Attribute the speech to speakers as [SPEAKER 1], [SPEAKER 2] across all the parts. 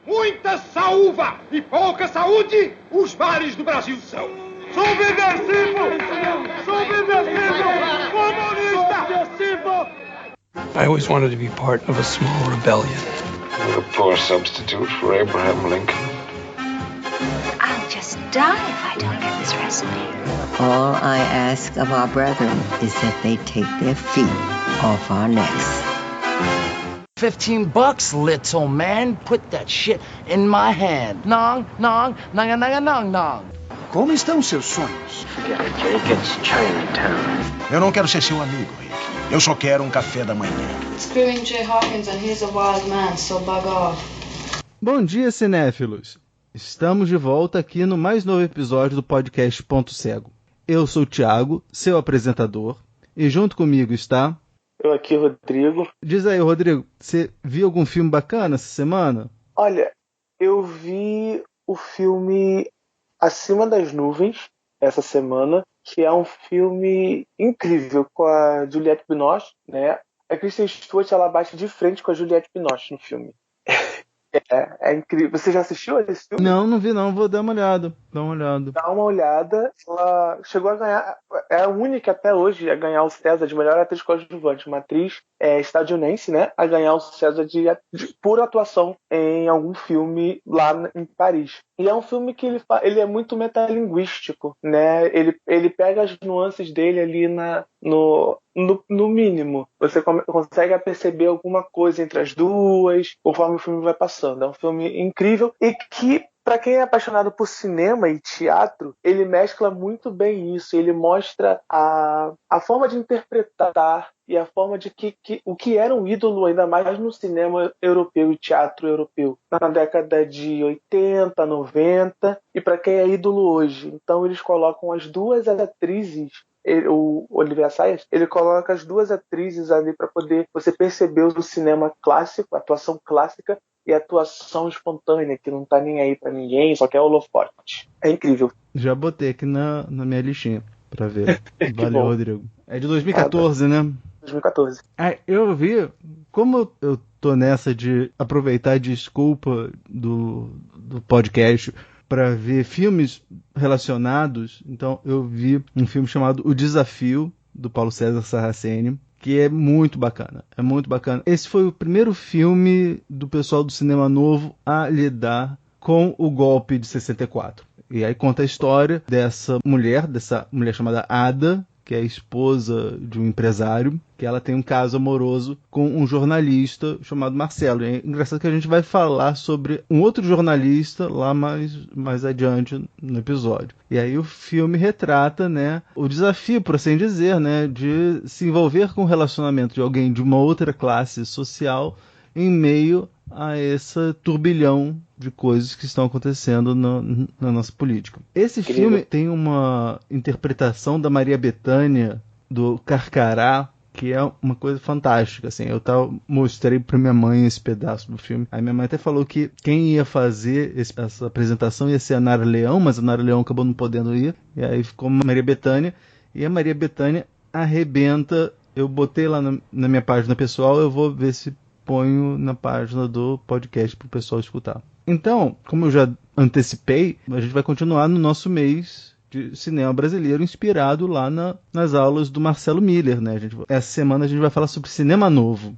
[SPEAKER 1] muita saúva e pouca saúde, os mares do Brasil são. Subversivo! Subversivo! Comunista!
[SPEAKER 2] I always wanted to be part of a small rebellion.
[SPEAKER 3] You're a poor substitute for Abraham Lincoln.
[SPEAKER 4] I'll just die if I don't get this recipe.
[SPEAKER 5] All I ask of our brethren is that they take their feet off our necks.
[SPEAKER 6] $15, little man. Put that shit in my hand. Nong, nong, nong, nong, nong, nong.
[SPEAKER 7] Como estão seus sonhos?
[SPEAKER 3] Forget it, Jake. It's Chinatown.
[SPEAKER 7] Eu não quero ser seu amigo, Rick. Eu só quero um café da manhã.
[SPEAKER 8] Screwing Jay Hawkins and he's a wild man, so bug off.
[SPEAKER 9] Bom dia, cinéfilos. Estamos de volta aqui no mais novo episódio do podcast Ponto Cego. Eu sou o Thiago, seu apresentador, e junto comigo está...
[SPEAKER 10] Eu aqui, Rodrigo.
[SPEAKER 9] Diz aí, Rodrigo, você viu algum filme bacana essa semana?
[SPEAKER 10] Olha, eu vi o filme Acima das Nuvens essa semana, que é um filme incrível com a Juliette Binoche, né? A Kristen Stewart, ela bate de frente com a Juliette Binoche no filme. É incrível. Você já assistiu esse filme?
[SPEAKER 9] Não vi não. Vou dar uma olhada. Dá uma olhada.
[SPEAKER 10] Ela chegou a ganhar... É a única até hoje a ganhar o César de melhor atriz coadjuvante. Uma atriz estadunidense, né? A ganhar o César de pura atuação em algum filme lá em Paris. E é um filme que ele é muito metalinguístico, né? Ele pega as nuances dele ali no mínimo. Você consegue perceber alguma coisa entre as duas, conforme o filme vai passando. É um filme incrível e que, para quem é apaixonado por cinema e teatro, ele mescla muito bem isso. Ele mostra a forma de interpretar e a forma de o que era um ídolo, ainda mais no cinema europeu e teatro europeu, na década de 80, 90, e para quem é ídolo hoje. Então eles colocam as duas atrizes, o Olivier Assayas, ele coloca as duas atrizes ali para poder você perceber o cinema clássico, a atuação clássica, e a atuação espontânea, que não tá nem aí pra ninguém, só quer holofote. É incrível.
[SPEAKER 9] Já botei aqui na minha listinha pra ver. Valeu, Rodrigo. É de 2014, né?
[SPEAKER 10] 2014.
[SPEAKER 9] Eu vi, como eu tô nessa de aproveitar a desculpa do podcast pra ver filmes relacionados, então eu vi um filme chamado O Desafio, do Paulo César Sarraceni, que é muito bacana. É muito bacana. Esse foi o primeiro filme do pessoal do cinema novo a lidar com o golpe de 64. E aí conta a história dessa mulher chamada Ada, que é a esposa de um empresário, que ela tem um caso amoroso com um jornalista chamado Marcelo. E é engraçado que a gente vai falar sobre um outro jornalista lá mais adiante no episódio. E aí o filme retrata, né, o desafio, por assim dizer, né, de se envolver com o relacionamento de alguém de uma outra classe social em meio a esse turbilhão de coisas que estão acontecendo na nossa política. Esse filme tem uma interpretação da Maria Bethânia, do Carcará, que é uma coisa fantástica, assim. Eu mostrei pra minha mãe esse pedaço do filme. Aí minha mãe até falou que quem ia fazer essa apresentação ia ser a Nara Leão, mas a Nara Leão acabou não podendo ir. E aí ficou a Maria Bethânia. E a Maria Bethânia arrebenta. Eu botei lá na minha página pessoal, eu vou ver se ponho na página do podcast pro pessoal escutar. Então, como eu já antecipei, a gente vai continuar no nosso mês de cinema brasileiro, inspirado lá nas aulas do Marcelo Miller, né? Essa semana a gente vai falar sobre cinema novo.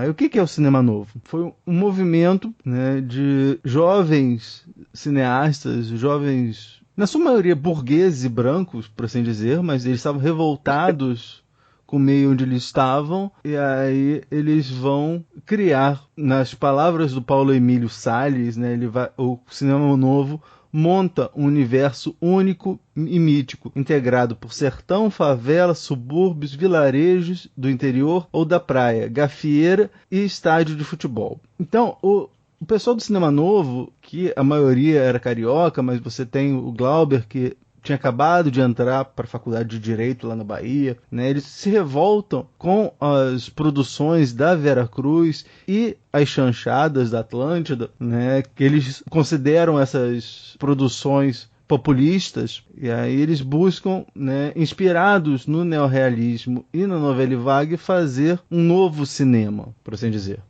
[SPEAKER 9] O que é o cinema novo? Foi um movimento, né, de jovens cineastas, jovens, na sua maioria burgueses e brancos, por assim dizer, mas eles estavam revoltados com o meio onde eles estavam, e aí eles vão criar, nas palavras do Paulo Emílio Salles, né, o cinema novo monta um universo único e mítico, integrado por sertão, favela, subúrbios, vilarejos do interior ou da praia, gafieira e estádio de futebol. Então, o pessoal do cinema novo, que a maioria era carioca, mas você tem o Glauber, que tinha acabado de entrar para a faculdade de Direito lá na Bahia, né? Eles se revoltam com as produções da Veracruz e as chanchadas da Atlântida, né? Que eles consideram essas produções populistas, e aí eles buscam, né, inspirados no neorrealismo e na Nouvelle Vague, fazer um novo cinema, por assim dizer.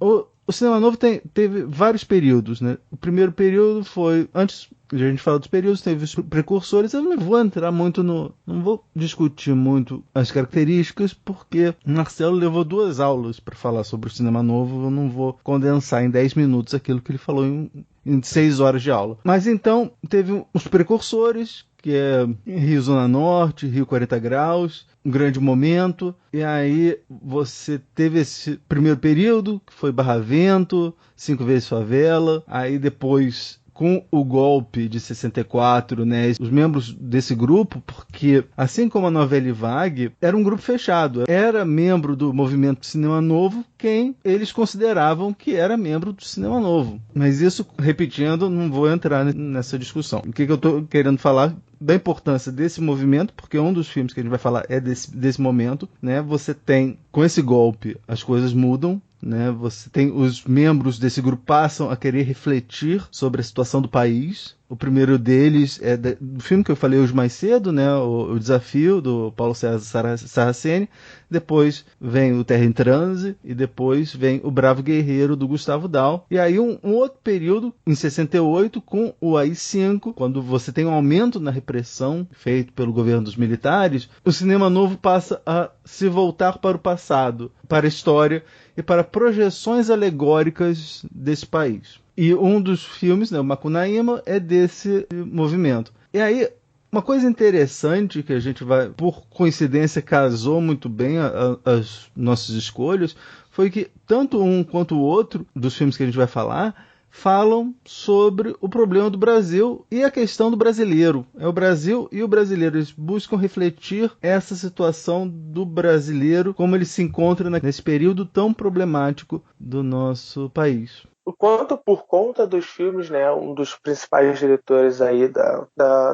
[SPEAKER 9] O cinema novo teve vários períodos, né? O primeiro período foi, antes de a gente falar dos períodos, teve os precursores. Eu não vou entrar muito não vou discutir muito as características, porque o Marcelo levou 2 aulas para falar sobre o cinema novo. Eu não vou condensar em 10 minutos aquilo que ele falou em 6 horas de aula. Mas então, teve os precursores, que é Rio Zona Norte, Rio 40 Graus, um grande momento. E aí você teve esse primeiro período, que foi Barra Vento, 5 vezes Favela. Aí depois, com o golpe de 64, né, os membros desse grupo, porque assim como a Novela Vague, era um grupo fechado. Era membro do movimento Cinema Novo quem eles consideravam que era membro do Cinema Novo. Mas isso, repetindo, não vou entrar nessa discussão. O que eu estou querendo falar da importância desse movimento, porque um dos filmes que a gente vai falar é desse momento, né? Você tem, com esse golpe, as coisas mudam, né? Você tem os membros desse grupo passam a querer refletir sobre a situação do país. O primeiro deles é do filme que eu falei hoje mais cedo, né? O Desafio, do Paulo César Saraceni. Depois vem o Terra em Transe e depois vem o Bravo Guerreiro, do Gustavo Dal. E aí um outro período, em 68, com o AI-5, quando você tem um aumento na repressão feito pelo governo dos militares, o cinema novo passa a se voltar para o passado, para a história e para projeções alegóricas desse país. E um dos filmes, né, o Macunaíma, é desse movimento. E aí, uma coisa interessante que a gente vai, por coincidência, casou muito bem as nossas escolhas, foi que tanto um quanto o outro dos filmes que a gente vai falar falam sobre o problema do Brasil e a questão do brasileiro. É o Brasil e o brasileiro. Eles buscam refletir essa situação do brasileiro, como ele se encontra nesse período tão problemático do nosso país.
[SPEAKER 10] O quanto, por conta dos filmes, né, um dos principais diretores aí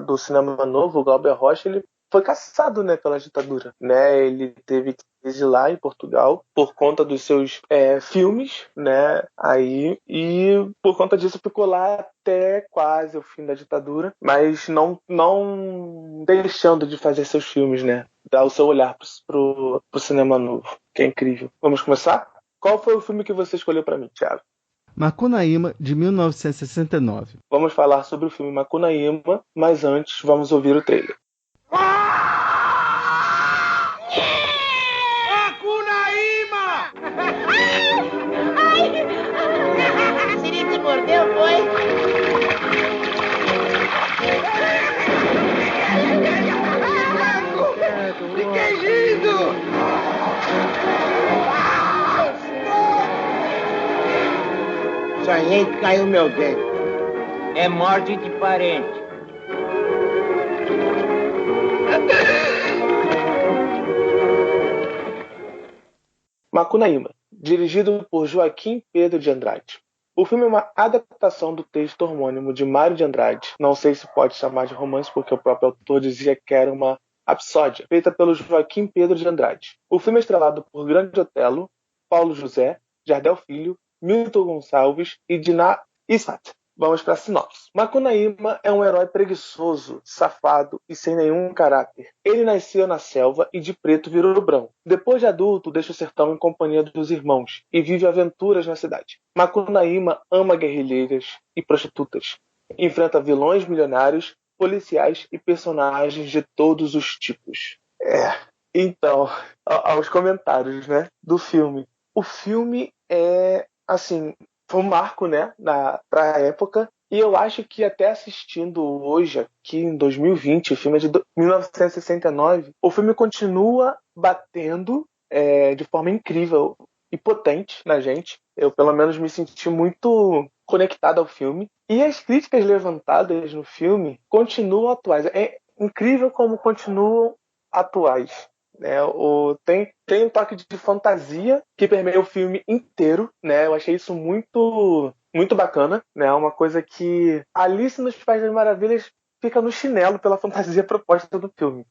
[SPEAKER 10] do cinema novo, o Glauber Rocha, ele foi caçado, né, pela ditadura, né? Ele teve que exilar em Portugal por conta dos seus filmes, né? Aí, e por conta disso ficou lá até quase o fim da ditadura, mas não deixando de fazer seus filmes, né? Dar o seu olhar pro cinema novo, que é incrível. Vamos começar? Qual foi o filme que você escolheu para mim, Thiago?
[SPEAKER 9] Macunaíma, de 1969.
[SPEAKER 10] Vamos falar sobre o filme Macunaíma, mas antes vamos ouvir o trailer.
[SPEAKER 1] Macunaíma!
[SPEAKER 11] A Siri te mordeu, foi?
[SPEAKER 1] Fiquei lindo!
[SPEAKER 12] Sonhei que caiu meu dente. É morte de parente.
[SPEAKER 10] Macunaíma, dirigido por Joaquim Pedro de Andrade. O filme é uma adaptação do texto homônimo de Mário de Andrade. Não sei se pode chamar de romance, porque o próprio autor dizia que era uma rapsódia, feita pelo Joaquim Pedro de Andrade. O filme é estrelado por Grande Otelo, Paulo José, Jardel Filho, Milton Gonçalves e Diná Ismat. Vamos para a sinopse. Macunaíma é um herói preguiçoso, safado e sem nenhum caráter. Ele nasceu na selva e de preto virou branco. Depois de adulto, deixa o sertão em companhia dos irmãos e vive aventuras na cidade. Macunaíma ama guerrilheiras e prostitutas. Enfrenta vilões milionários, policiais e personagens de todos os tipos. Então, aos comentários, né, do filme. O filme é, assim, foi um marco, né, para a época. E eu acho que até assistindo hoje, aqui em 2020, o filme é de 1969, o filme continua batendo de forma incrível e potente na gente. Eu, pelo menos, me senti muito conectado ao filme. E as críticas levantadas no filme continuam atuais. É incrível como continuam atuais. Tem um toque de fantasia que permeia o filme inteiro, né? Eu achei isso muito, muito bacana, né? Uma coisa que Alice nos Países das Maravilhas fica no chinelo pela fantasia proposta do filme.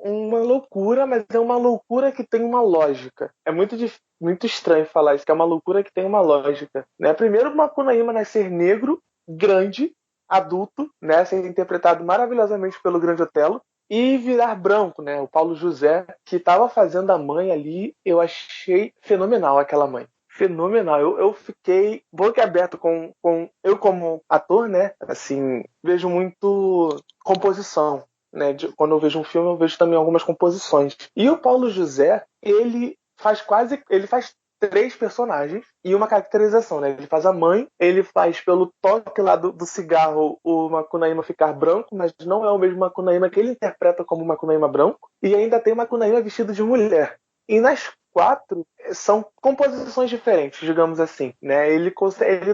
[SPEAKER 10] Uma loucura, mas é uma loucura que tem uma lógica. É muito estranho falar isso, que é uma loucura que tem uma lógica, né? Primeiro, Macunaíma nascer negro, grande, adulto, né? Ser interpretado maravilhosamente pelo Grande Otelo. e virar branco, né? O Paulo José, que estava fazendo a mãe ali, eu achei fenomenal aquela mãe. Fenomenal. Eu fiquei boquiaberto com... Eu, como ator, né? Assim, vejo muito composição. Né? Quando eu vejo um filme, eu vejo também algumas composições. E o Paulo José, ele faz 3 personagens e uma caracterização, né? Ele faz a mãe, ele faz pelo toque lá do cigarro o Macunaíma ficar branco, mas não é o mesmo Macunaíma que ele interpreta como Macunaíma branco, e ainda tem Macunaíma vestido de mulher. E nas 4 são composições diferentes, digamos assim, né? Ele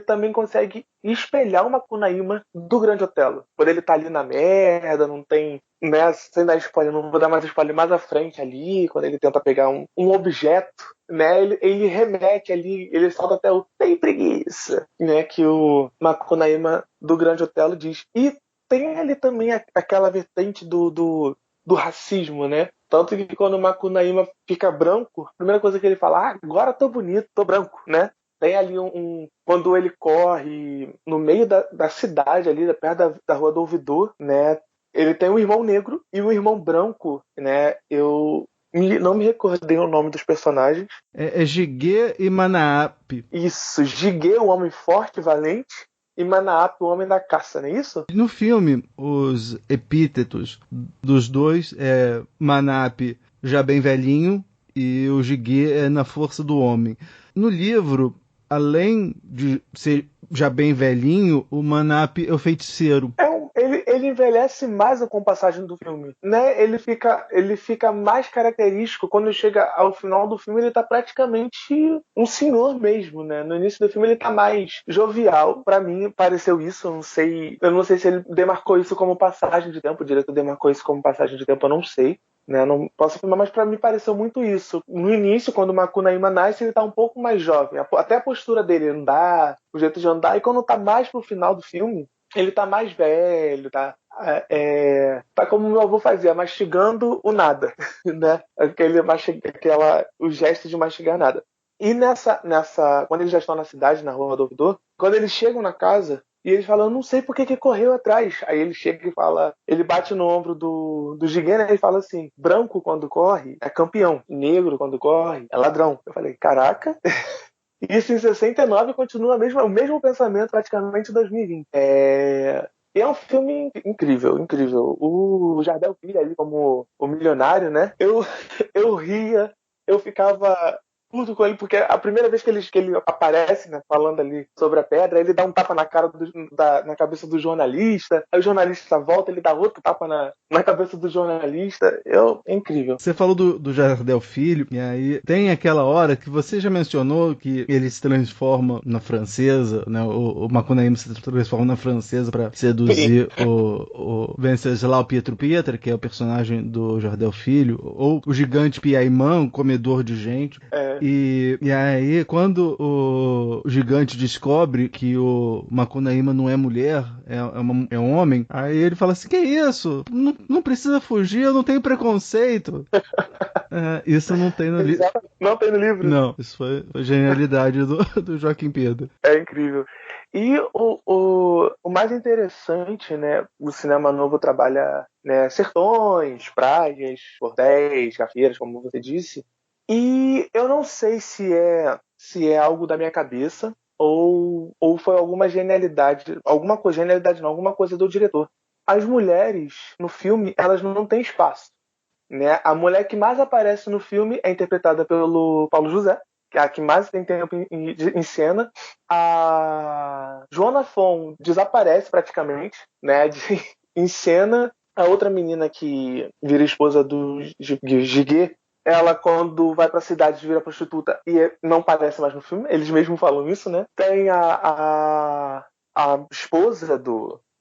[SPEAKER 10] também consegue espelhar o Macunaíma do Grande Otelo. Quando ele tá ali na merda, não tem... Né, sem dar spoiler, não vou dar mais spoiler, mais à frente ali, quando ele tenta pegar um objeto, né, ele remete ali, ele solta até o "tem preguiça", né, que o Macunaíma do Grande Otelo diz. E tem ali também aquela vertente do racismo, né? Tanto que quando o Macunaíma fica branco, a primeira coisa que ele fala, agora tô bonito, tô branco, né? Tem ali quando ele corre no meio da cidade ali, perto da Rua do Ouvidor, né? Ele tem um irmão negro e um irmão branco, né? Eu não me recordei o nome dos personagens.
[SPEAKER 9] É Jiguê e Manaap.
[SPEAKER 10] Isso, Jiguê, o homem forte e valente, e Manaap, o homem da caça, não é isso?
[SPEAKER 9] No filme, os epítetos dos dois é Manaap já bem velhinho e o Jiguê é na força do homem. No livro, além de ser já bem velhinho, o Manaap é o feiticeiro.
[SPEAKER 10] Ele envelhece mais com a passagem do filme, né? Ele fica mais característico. Quando chega ao final do filme, ele tá praticamente um senhor mesmo, né? No início do filme ele tá mais jovial. Pra mim pareceu isso. Eu não sei se ele demarcou isso como passagem de tempo. O diretor demarcou isso como passagem de tempo, eu não sei. Né? Não posso afirmar, mas pra mim pareceu muito isso. No início, quando o Macunaíma nasce, ele tá um pouco mais jovem. Até a postura dele andar, o jeito de andar. E quando tá mais pro final do filme, ele tá mais velho, tá como meu avô fazia, mastigando o nada, né? O gesto de mastigar nada. E quando eles já estão na cidade, na Rua do Ouvidor, quando eles chegam na casa, e eles falam, eu não sei por que correu atrás. Aí ele chega e fala, ele bate no ombro do Jiguê, né? E fala assim, branco quando corre é campeão, negro quando corre é ladrão. Eu falei, caraca... Isso em 69 continua o mesmo pensamento praticamente em 2020. E é um filme incrível, incrível. O Jardel Filho ali como o milionário, né? Eu ria, eu ficava puto com ele, porque a primeira vez que ele aparece, né, falando ali sobre a pedra, ele dá um tapa na cara na cabeça do jornalista, aí o jornalista volta, ele dá outro tapa na cabeça do jornalista. É incrível.
[SPEAKER 9] Você falou do Jardel Filho, e aí tem aquela hora que você já mencionou que ele se transforma na francesa, né? O Macunaíma se transforma na francesa para seduzir o Venceslau Pietro Pietra, que é o personagem do Jardel Filho, ou o gigante Piaimã, comedor de gente. E aí, quando o gigante descobre que o Macunaíma não é mulher, é um homem, aí ele fala assim, que isso? Não precisa fugir, eu não tenho preconceito. Isso não tem no livro.
[SPEAKER 10] Não tem no livro?
[SPEAKER 9] Não, isso foi a genialidade do Joaquim Pedro.
[SPEAKER 10] É incrível. E o mais interessante, né, o cinema novo trabalha, né, sertões, praias, bordéis, gafeiras, como você disse. E eu não sei se é algo da minha cabeça ou foi alguma genialidade, alguma coisa do diretor. As mulheres no filme, elas não têm espaço, né? A mulher que mais aparece no filme é interpretada pelo Paulo José, que é a que mais tem tempo em cena. A Joana Fon desaparece praticamente, né, em cena. A outra menina que vira esposa do Jiguê, ela, quando vai pra cidade, vira prostituta e não aparece mais no filme. Eles mesmos falam isso, né? Tem a esposa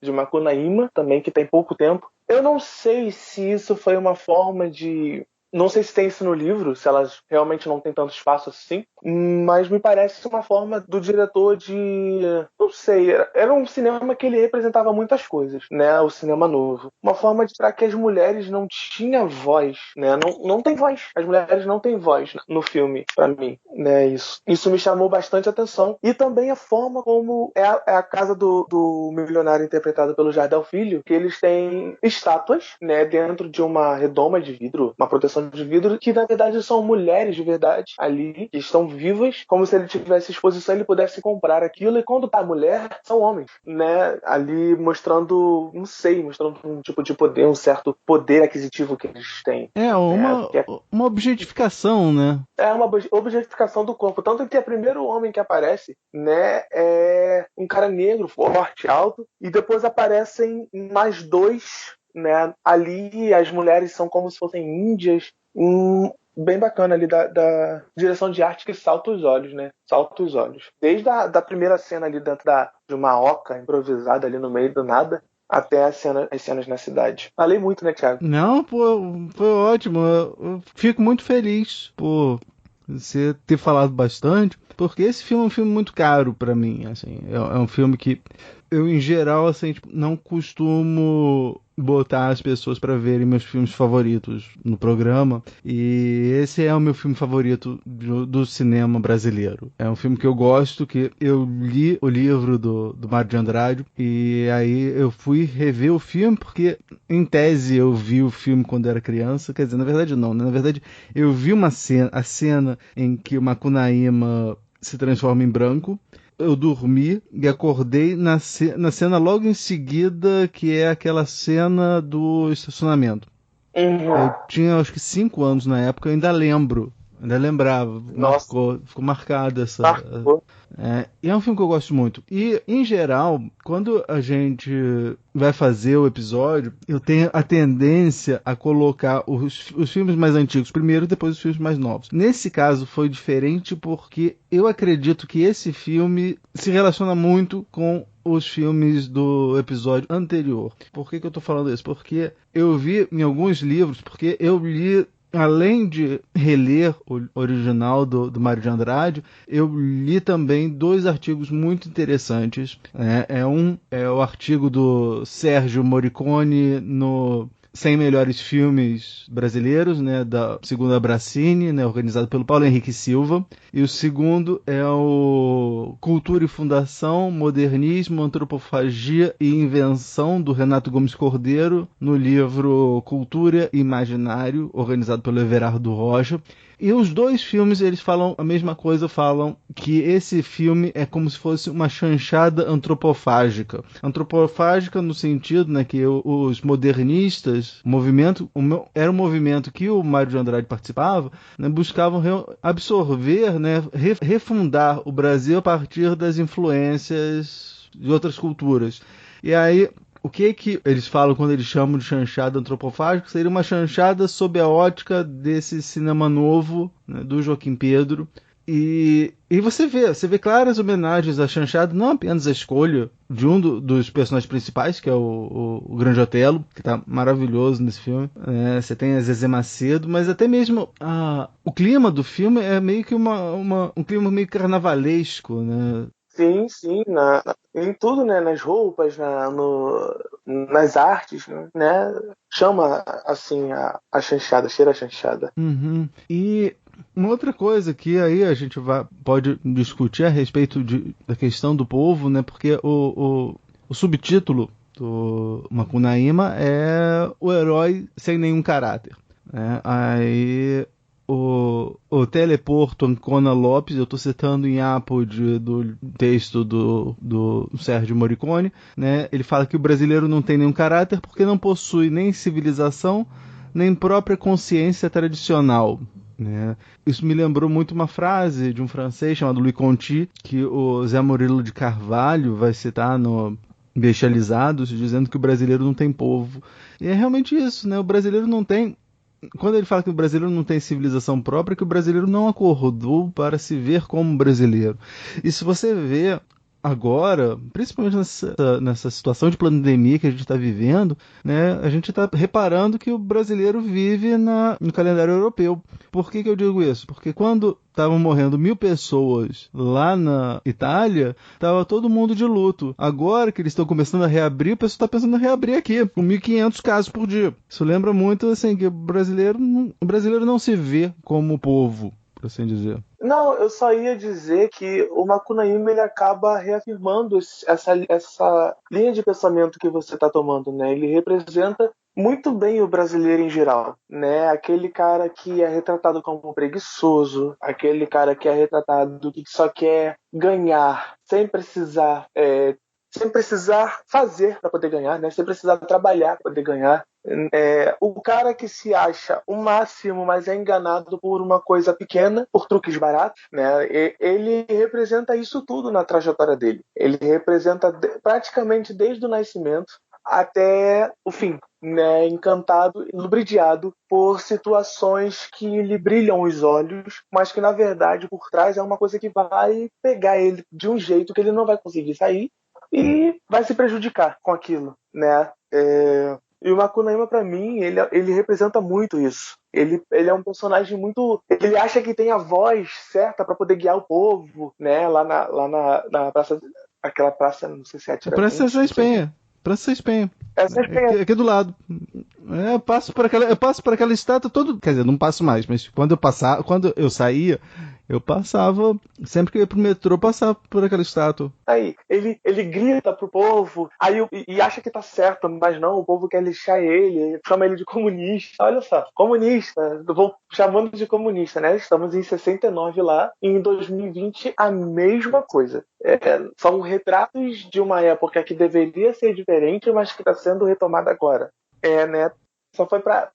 [SPEAKER 10] de Macunaíma, também, que tem pouco tempo. Eu não sei se isso foi uma forma de... Não sei se tem isso no livro, se elas realmente não têm tanto espaço assim. mas me parece uma forma do diretor de... Não sei, era um cinema que ele representava muitas coisas, né? O cinema novo. Uma forma de mostrar que as mulheres não tinham voz, né? Não tem voz. As mulheres não têm voz no filme, pra mim, né? Isso me chamou bastante atenção. E também a forma como é a casa do milionário interpretado pelo Jardel Filho, que eles têm estátuas, né? Dentro de uma redoma de vidro, uma proteção de vidro, que na verdade são mulheres de verdade ali, que estão vivas, como se ele tivesse exposição, ele pudesse comprar aquilo, e quando tá mulher, são homens, né? Ali mostrando, não sei, mostrando um tipo de poder, um certo poder aquisitivo que eles têm.
[SPEAKER 9] Uma objetificação, né?
[SPEAKER 10] É uma objetificação do corpo. Tanto que o primeiro homem que aparece, né, é um cara negro, forte, alto, e depois aparecem mais dois, né? Ali as mulheres são como se fossem índias. Bem bacana ali da direção de arte que salta os olhos, né? Salta os olhos. Desde da primeira cena ali dentro de uma oca improvisada ali no meio do nada, até as cenas na cidade. Falei muito, né, Thiago?
[SPEAKER 9] Não, pô, foi ótimo. Eu fico muito feliz por você ter falado bastante, porque esse filme é um filme muito caro pra mim, assim. É um filme que eu, em geral, assim, tipo, não costumo botar as pessoas para verem meus filmes favoritos no programa, e esse é o meu filme favorito do cinema brasileiro. É um filme que eu gosto, que eu li o livro do Mário de Andrade, e aí eu fui rever o filme, porque em tese eu vi o filme quando era criança, quer dizer, na verdade não, né? Na verdade eu vi a cena em que o Macunaíma se transforma em branco. Eu dormi e acordei na cena logo em seguida, que é aquela cena do estacionamento. Eu tinha acho que 5 anos na época, eu ainda lembrava. Ficou marcado essa... E é um filme que eu gosto muito. E, em geral, quando a gente vai fazer o episódio, eu tenho a tendência a colocar os filmes mais antigos primeiro e depois os filmes mais novos. Nesse caso foi diferente porque eu acredito que esse filme se relaciona muito com os filmes do episódio anterior. Por que eu tô falando isso? Porque eu vi em alguns livros, porque eu li... Além de reler o original do Mário de Andrade, eu li também 2 artigos muito interessantes. É o artigo do Sérgio Morricone no 100 Melhores Filmes Brasileiros, né, da segunda Bracini, né, organizado pelo Paulo Henrique Silva. E o segundo é o Cultura e Fundação, Modernismo, Antropofagia e Invenção, do Renato Gomes Cordeiro, no livro Cultura e Imaginário, organizado pelo Everardo Rocha. E os 2 filmes, eles falam a mesma coisa, falam que esse filme é como se fosse uma chanchada antropofágica. Antropofágica no sentido, né, que os modernistas, era um movimento que o Mário de Andrade participava, né, buscavam absorver, né, refundar o Brasil a partir das influências de outras culturas. E aí... O que eles falam quando eles chamam de chanchada antropofágica? Seria uma chanchada sob a ótica desse cinema novo, né, do Joaquim Pedro. E você vê claras homenagens à chanchada, não apenas a escolha de um dos personagens principais, que é o Grande Otelo, que está maravilhoso nesse filme. Você tem a Zezé Macedo, mas até mesmo o clima do filme é meio que um clima meio carnavalesco, né?
[SPEAKER 10] Sim, em tudo, né? Nas roupas, nas artes, né? Chama, assim, a chanchada, cheira a chanchada.
[SPEAKER 9] Uhum. E uma outra coisa que aí a gente pode discutir a respeito da questão do povo, né? Porque o subtítulo do Macunaíma é o herói sem nenhum caráter, né? Aí... O teleporto Ancona Lopes, eu estou citando em Apod do texto do Sérgio Morricone, né? Ele fala que o brasileiro não tem nenhum caráter porque não possui nem civilização, nem própria consciência tradicional, né? Isso me lembrou muito uma frase de um francês chamado Louis Conti, que o Zé Murilo de Carvalho vai citar no Bestializados, dizendo que o brasileiro não tem povo. E é realmente isso, né? O brasileiro não tem... Quando ele fala que o brasileiro não tem civilização própria, é que o brasileiro não acordou para se ver como brasileiro. E se você vê agora, principalmente nessa situação de pandemia que a gente está vivendo, né, a gente está reparando que o brasileiro vive no calendário europeu. Por que eu digo isso? Porque quando estavam morrendo 1.000 pessoas lá na Itália, estava todo mundo de luto. Agora que eles estão começando a reabrir, o pessoal está pensando em reabrir aqui, com 1.500 casos por dia. Isso lembra muito assim, que o brasileiro não se vê como povo, por assim dizer.
[SPEAKER 10] Não, eu só ia dizer que o Macunaíma ele acaba reafirmando essa linha de pensamento que você está tomando, né? Ele representa muito bem o brasileiro em geral, né? Aquele cara que é retratado como preguiçoso, aquele cara que é retratado que só quer ganhar sem precisar fazer para poder ganhar, né? Sem precisar trabalhar para poder ganhar. O cara que se acha o máximo, mas é enganado por uma coisa pequena, por truques baratos, né? Ele representa isso tudo na trajetória dele. Ele representa praticamente desde o nascimento até o fim, né? Encantado e lubridiado por situações que lhe brilham os olhos, mas que na verdade por trás é uma coisa que vai pegar ele de um jeito que ele não vai conseguir sair e vai se prejudicar com aquilo, né? E o Macunaíma, pra mim, ele representa muito isso. Ele é um personagem muito... Ele acha que tem a voz certa pra poder guiar o povo, né? Lá na praça... Aquela praça, não sei se é Tiradentes.
[SPEAKER 9] Praça São Espenha. Praça São Espenha. Aqui do lado. Eu passo por aquela estátua todo... Quer dizer, não passo mais, mas quando eu saía, eu passava... Sempre que eu ia pro metrô, eu passava por aquela estátua.
[SPEAKER 10] Aí, ele grita pro povo, e acha que tá certo, mas não, o povo quer lixar ele, chama ele de comunista. Olha só, comunista, vou chamando de comunista, né? Estamos em 69 lá, e em 2020 a mesma coisa. São retratos de uma época que deveria ser diferente, mas que está sendo retomada agora. Né? Só foi pra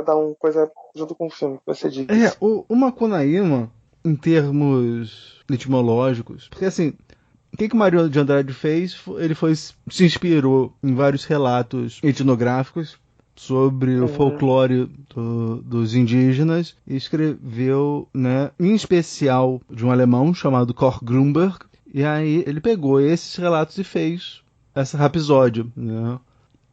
[SPEAKER 10] dar uma coisa junto com o filme que você disse.
[SPEAKER 9] O Macunaíma, em termos etimológicos, porque assim, o que o Mário de Andrade fez? Ele se inspirou em vários relatos etnográficos sobre o folclore dos indígenas e escreveu, né, em especial de um alemão chamado Koch Grünberg, e aí ele pegou esses relatos e fez essa rapsódia, né?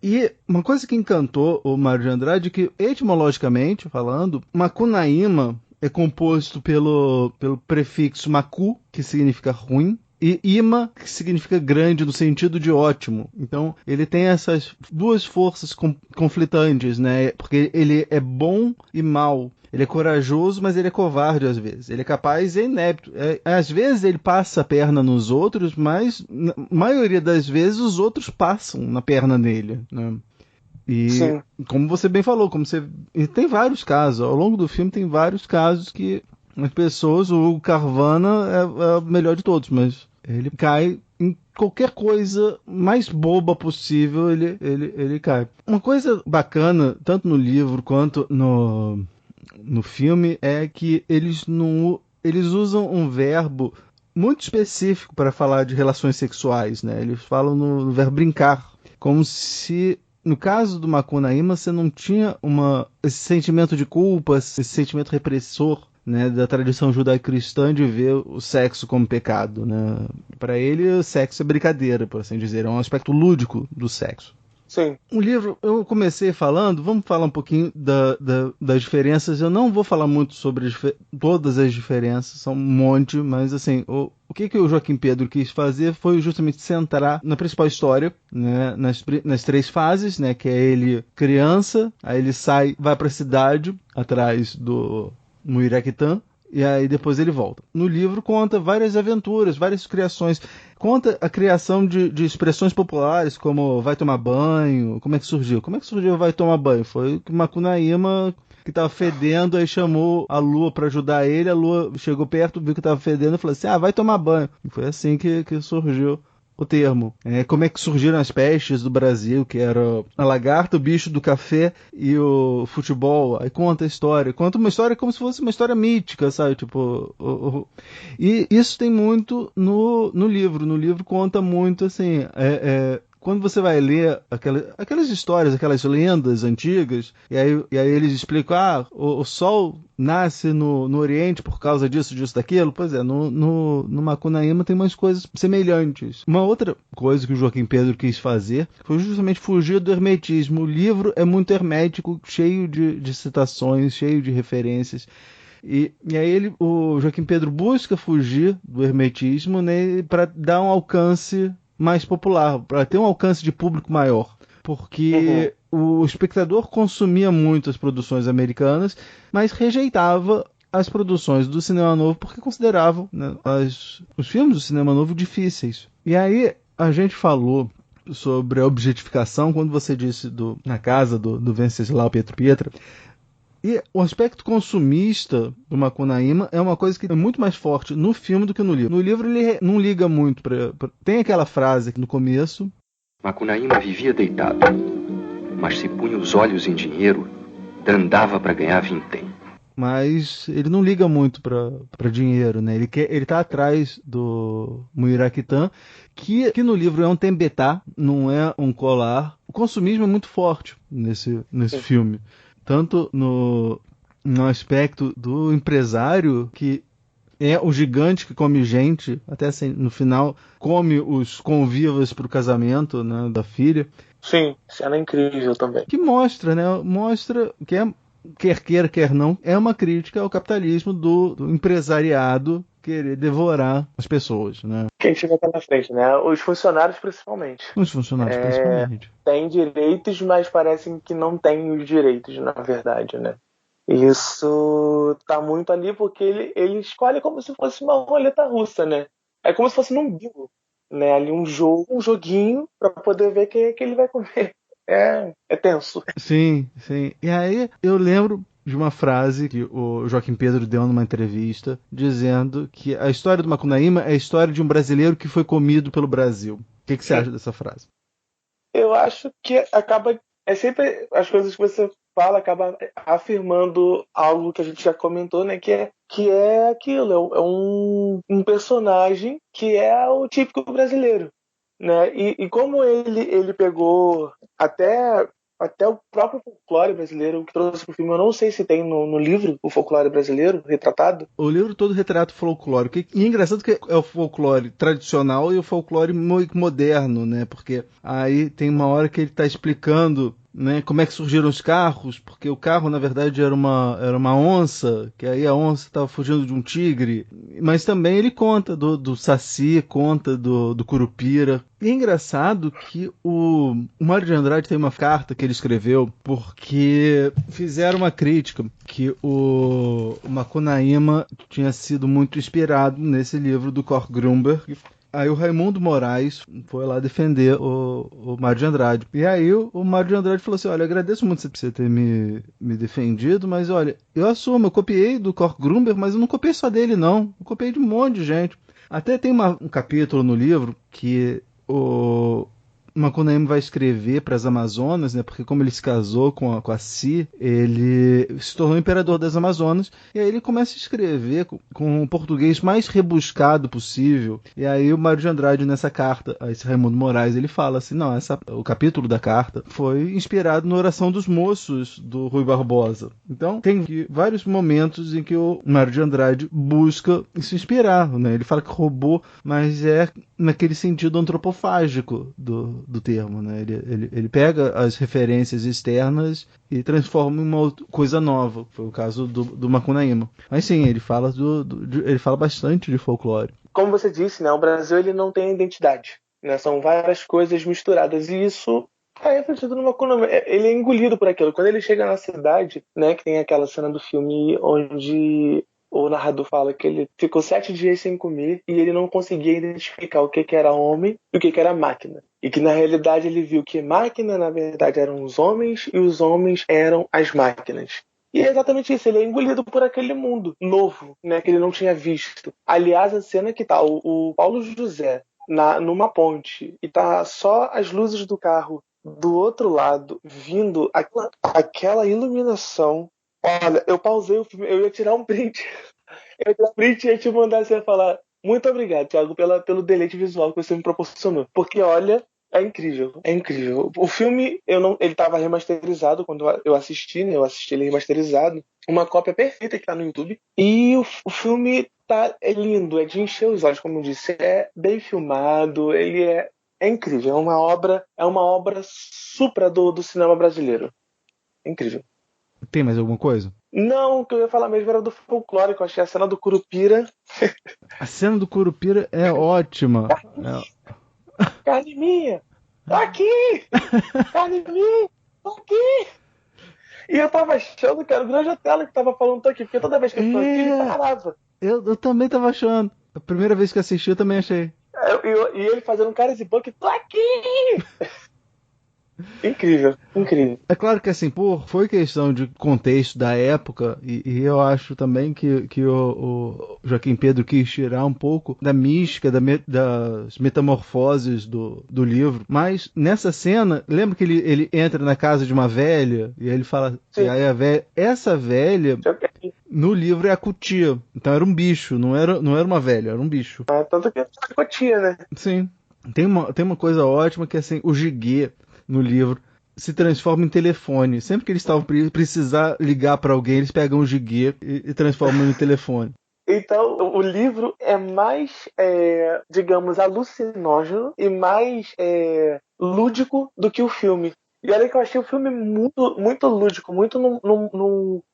[SPEAKER 9] E uma coisa que encantou o Mário de Andrade é que, etimologicamente falando, Macunaíma é composto pelo prefixo macu, que significa ruim, e ima, que significa grande no sentido de ótimo. Então, ele tem essas duas forças conflitantes, né? Porque ele é bom e mal. Ele é corajoso, mas ele é covarde às vezes. Ele é capaz e é inepto. Às vezes ele passa a perna nos outros, mas na maioria das vezes os outros passam na perna dele, né? E sim, como você bem falou, e tem vários casos. Ao longo do filme tem vários casos que as pessoas, o Carvana é o melhor de todos, mas ele cai em qualquer coisa mais boba possível, ele cai. Uma coisa bacana, tanto no livro quanto no filme, é que eles usam um verbo muito específico para falar de relações sexuais, né? Eles falam no verbo brincar, como se no caso do Macunaíma você não tinha esse sentimento de culpa, esse sentimento repressor, né, da tradição judaico-cristã de ver o sexo como pecado, né? Para ele o sexo é brincadeira, por assim dizer, é um aspecto lúdico do sexo.
[SPEAKER 10] Sim.
[SPEAKER 9] O livro, eu comecei falando, vamos falar um pouquinho das diferenças. Eu não vou falar muito sobre todas as diferenças, são um monte, mas assim, o que o Joaquim Pedro quis fazer foi justamente centrar na principal história, né, nas três fases, né, que é ele criança, aí ele vai para a cidade atrás do Muiraquitã, e aí depois ele volta. No livro conta várias aventuras, várias criações. Conta a criação de expressões populares, como vai tomar banho. Como é que surgiu? Vai tomar banho? Foi que Macunaíma, que estava fedendo, aí chamou a Lua para ajudar ele. A Lua chegou perto, viu que estava fedendo e falou assim, vai tomar banho. E foi assim que surgiu o termo. Como é que surgiram as pestes do Brasil, que era a lagarta, o bicho do café e o futebol. Aí conta a história. Conta uma história como se fosse uma história mítica, sabe? Tipo, e isso tem muito no livro. No livro conta muito, assim, quando você vai ler aquelas histórias, aquelas lendas antigas, e aí eles explicam, o sol nasce no Oriente por causa disso, daquilo. Pois é, no Macunaíma tem umas coisas semelhantes. Uma outra coisa que o Joaquim Pedro quis fazer foi justamente fugir do hermetismo. O livro é muito hermético, cheio de citações, cheio de referências. E aí o Joaquim Pedro busca fugir do hermetismo, né, para dar um alcance mais popular, para ter um alcance de público maior. Porque o espectador consumia muito as produções americanas, mas rejeitava as produções do cinema novo porque consideravam, né, os filmes do cinema novo difíceis. E aí a gente falou sobre a objetificação quando você disse na casa do Venceslau Pietro Pietra. E o aspecto consumista do Macunaíma é uma coisa que é muito mais forte no filme do que no livro. No livro ele não liga muito tem aquela frase aqui no começo.
[SPEAKER 13] Macunaíma vivia deitado, mas se punha os olhos em dinheiro, dandava para ganhar vintém.
[SPEAKER 9] Mas ele não liga muito para dinheiro, né? Ele tá atrás do Muiraquitã, que no livro é um tembetá, não é um colar. O consumismo é muito forte nesse filme. Tanto no aspecto do empresário, que é o gigante que come gente, até assim, no final come os convivas para o casamento, né, da filha.
[SPEAKER 10] Sim, cena incrível também.
[SPEAKER 9] Que mostra que quer queira, quer não, é uma crítica ao capitalismo do empresariado querer devorar as pessoas, né?
[SPEAKER 10] Quem chega pela frente, né? Os funcionários principalmente.
[SPEAKER 9] Principalmente.
[SPEAKER 10] Têm direitos, mas parecem que não têm os direitos, na verdade, né? Isso tá muito ali porque ele escolhe como se fosse uma roleta russa, né? É como se fosse num bingo, né? Ali um joguinho para poder ver quem é que ele vai comer. É tenso.
[SPEAKER 9] Sim. E aí eu lembro de uma frase que o Joaquim Pedro deu numa entrevista, dizendo que a história do Macunaíma é a história de um brasileiro que foi comido pelo Brasil. O que você acha dessa frase?
[SPEAKER 10] Eu acho que acaba... É sempre as coisas que você fala, acaba afirmando algo que a gente já comentou, né? Que é aquilo, é um personagem que é o típico brasileiro, né? E como ele pegou até o próprio folclore brasileiro que trouxe pro filme, eu não sei se tem no livro o folclore brasileiro retratado.
[SPEAKER 9] O livro todo retrata o folclore. E é engraçado que é o folclore tradicional e o folclore moderno, né? Porque aí tem uma hora que ele está explicando, né, como é que surgiram os carros, porque o carro na verdade era uma onça, que aí a onça estava fugindo de um tigre, mas também ele conta do Saci, conta do Curupira. E é engraçado que o Mário de Andrade tem uma carta que ele escreveu porque fizeram uma crítica que o Macunaíma tinha sido muito inspirado nesse livro do Cor Grumberg. Aí o Raimundo Moraes foi lá defender o Mário de Andrade. E aí o Mário de Andrade falou assim, olha, eu agradeço muito você ter me defendido, mas olha, eu assumo, eu copiei do Cor Grumberg, mas eu não copiei só dele não, eu copiei de um monte de gente. Até tem um capítulo no livro que o Macunaíma vai escrever para as Amazonas, né? Porque como ele se casou com a Si, ele se tornou imperador das Amazonas, e aí ele começa a escrever com o português mais rebuscado possível. E aí o Mário de Andrade, nessa carta a esse Raimundo Moraes, ele fala assim, não, o capítulo da carta foi inspirado na Oração dos Moços do Rui Barbosa. Então tem vários momentos em que o Mário de Andrade busca se inspirar, né? Ele fala que roubou, mas é naquele sentido antropofágico do termo, né? Ele pega as referências externas e transforma em uma coisa nova. Foi o caso do Macunaíma. Mas sim, ele fala ele fala bastante de folclore.
[SPEAKER 10] Como você disse, né? O Brasil ele não tem identidade, né? São várias coisas misturadas e isso é refletido no Macunaíma. Ele é engolido por aquilo. Quando ele chega na cidade, né? Que tem aquela cena do filme onde o narrador fala que ele ficou 7 dias sem comer e ele não conseguia identificar o que era homem e o que era máquina. E que na realidade ele viu que máquina na verdade eram os homens e os homens eram as máquinas. E é exatamente isso, ele é engolido por aquele mundo novo, né, que ele não tinha visto. Aliás, a cena que tá o Paulo José numa ponte e tá só as luzes do carro do outro lado vindo aquela iluminação. Olha, eu pausei o filme, eu ia tirar um print. Eu ia tirar um print e ia te mandar você falar muito obrigado, Thiago, pelo deleite visual que você me proporcionou. Porque, olha, É incrível, é incrível. O filme, ele tava remasterizado quando eu assisti, né? Eu assisti ele remasterizado. Uma cópia perfeita que tá no YouTube. E o filme é lindo, é de encher os olhos, como eu disse. É bem filmado, ele é incrível. É uma obra supra do cinema brasileiro. É incrível.
[SPEAKER 9] Tem mais alguma coisa?
[SPEAKER 10] Não, o que eu ia falar mesmo era do folclórico. Eu achei a cena do Curupira.
[SPEAKER 9] A cena do Curupira é ótima.
[SPEAKER 10] Carne minha! Tá aqui! Carne minha! Tá aqui! E eu tava achando que era o Grande Otelo que tava falando tô aqui, porque toda vez que eu tô aqui, ele parava.
[SPEAKER 9] Eu também tava achando. A primeira vez que assisti, eu também achei.
[SPEAKER 10] E ele fazendo um cara de banco, tô aqui! Incrível, incrível.
[SPEAKER 9] É claro que assim, foi questão de contexto da época, e eu acho também que o Joaquim Pedro quis tirar um pouco da mística, das metamorfoses do livro, mas nessa cena, lembra que ele entra na casa de uma velha, e aí ele fala, e aí essa velha, no livro é a Cutia, então era um bicho, não era uma velha, era um bicho.
[SPEAKER 10] Tanto que é a Cutia, né?
[SPEAKER 9] Sim. Tem uma coisa ótima que é assim, o Giguê no livro se transforma em telefone. Sempre que eles estavam precisar ligar para alguém, eles pegam o Giguê e transformam em telefone.
[SPEAKER 10] Então, o livro é mais, digamos, alucinógeno e mais lúdico do que o filme. E olha que eu achei o filme muito, muito lúdico, muito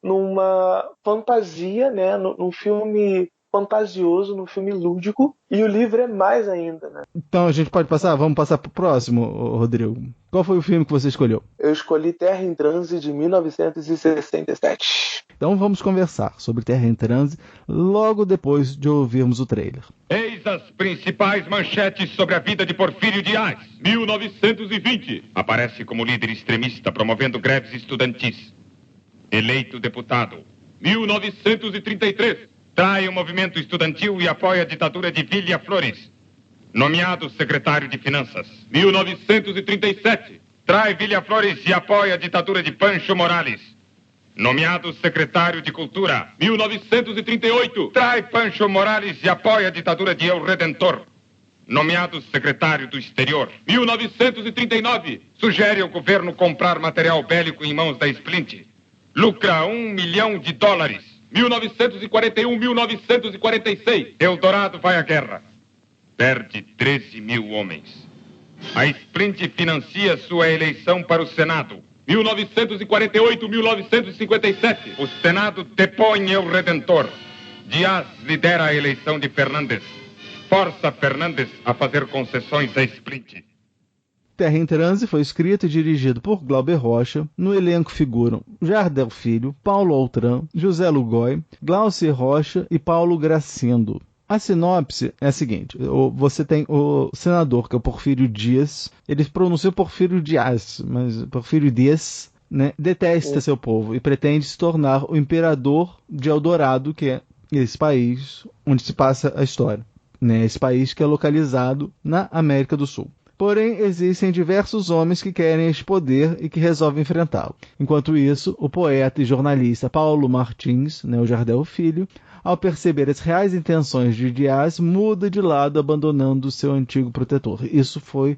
[SPEAKER 10] numa fantasia, né? Num filme fantasioso, num filme lúdico, e o livro é mais ainda, né?
[SPEAKER 9] Então a gente pode passar? Vamos passar pro próximo, Rodrigo. Qual foi o filme que você escolheu?
[SPEAKER 10] Eu escolhi Terra em Transe, de 1967.
[SPEAKER 9] Então vamos conversar sobre Terra em Transe logo depois de ouvirmos o trailer.
[SPEAKER 1] Eis as principais manchetes sobre a vida de Porfírio Dias. 1920. Aparece como líder extremista promovendo greves estudantis. Eleito deputado. 1933. Trai o movimento estudantil e apoia a ditadura de Vilia Flores. Nomeado secretário de Finanças. 1937. Trai Vilia Flores e apoia a ditadura de Pancho Morales. Nomeado secretário de Cultura. 1938. Trai Pancho Morales e apoia a ditadura de El Redentor. Nomeado secretário do Exterior. 1939. Sugere ao governo comprar material bélico em mãos da Splint. Lucra $1 milhão. 1941, 1946. Eldorado vai à guerra. Perde 13 mil homens. A Splint financia sua eleição para o Senado. 1948, 1957. O Senado depõe El Redentor. Dias lidera a eleição de Fernandes. Força Fernandes a fazer concessões a Splint.
[SPEAKER 9] Terra em Transe foi escrito e dirigido por Glauber Rocha. No elenco figuram Jardel Filho, Paulo Altran, José Lugói, Glaucia Rocha e Paulo Gracindo. A sinopse é a seguinte: você tem o senador, que é o Porfírio Dias. Ele pronuncia Porfírio Dias, mas Porfírio Dias, né, detesta seu povo e pretende se tornar o imperador de Eldorado, que é esse país onde se passa a história, né, esse país que é localizado na América do Sul. Porém, existem diversos homens que querem este poder e que resolvem enfrentá-lo. Enquanto isso, o poeta e jornalista Paulo Martins, né, o Jardel Filho, ao perceber as reais intenções de Dias, muda de lado, abandonando seu antigo protetor. Isso foi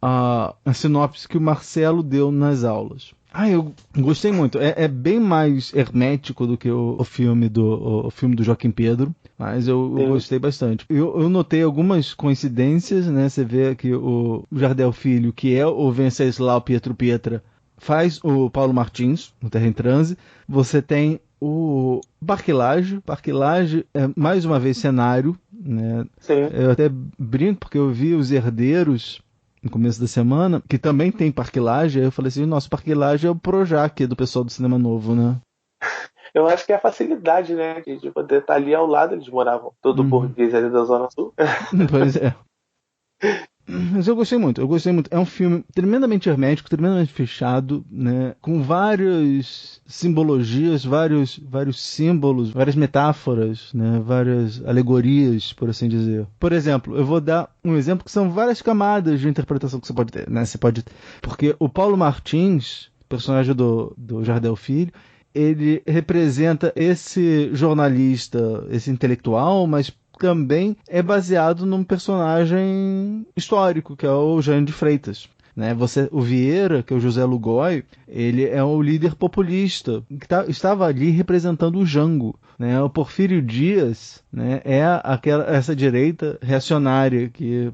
[SPEAKER 9] a sinopse que o Marcelo deu nas aulas. Eu gostei muito. É bem mais hermético do que o filme do Joaquim Pedro, mas eu gostei bastante. Eu notei algumas coincidências, né? Você vê que o Jardel Filho, que é o Venceslau Pietro Pietra, faz o Paulo Martins, no Terra em Transe. Você tem o Parquilage é mais uma vez cenário, né?
[SPEAKER 10] Sim.
[SPEAKER 9] Eu até brinco porque eu vi Os Herdeiros no começo da semana, que também tem Parquilage. Aí eu falei assim, nossa, Parquilage é o Projac do pessoal do Cinema Novo, né?
[SPEAKER 10] Eu acho que é a facilidade, né? De poder estar ali ao lado. Eles moravam todo burguês ali da Zona Sul.
[SPEAKER 9] Pois é. Mas eu gostei muito. É um filme tremendamente hermético, tremendamente fechado, né? Com várias simbologias, vários símbolos, várias metáforas, né? Várias alegorias, por assim dizer. Por exemplo, eu vou dar um exemplo que são várias camadas de interpretação que você pode ter, né? Porque o Paulo Martins, personagem do Jardel Filho, ele representa esse jornalista, esse intelectual, mas também é baseado num personagem histórico, que é o Jânio de Freitas. Né? O Vieira, que é o José Lugói, ele é um líder populista que estava ali representando o Jango. Né? O Porfírio Dias, né, é essa direita reacionária que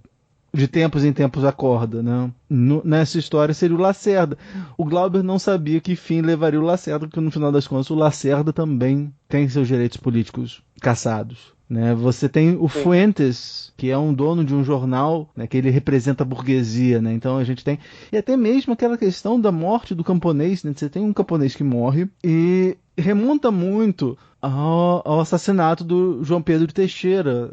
[SPEAKER 9] de tempos em tempos acorda. Né? Nessa história seria o Lacerda. O Glauber não sabia que fim levaria o Lacerda, porque no final das contas o Lacerda também tem seus direitos políticos cassados. Né? Você tem o Fuentes, que é um dono de um jornal, né, que ele representa a burguesia. Né? Então a gente tem... E até mesmo aquela questão da morte do camponês. Né? Você tem um camponês que morre e remonta muito ao assassinato do João Pedro Teixeira,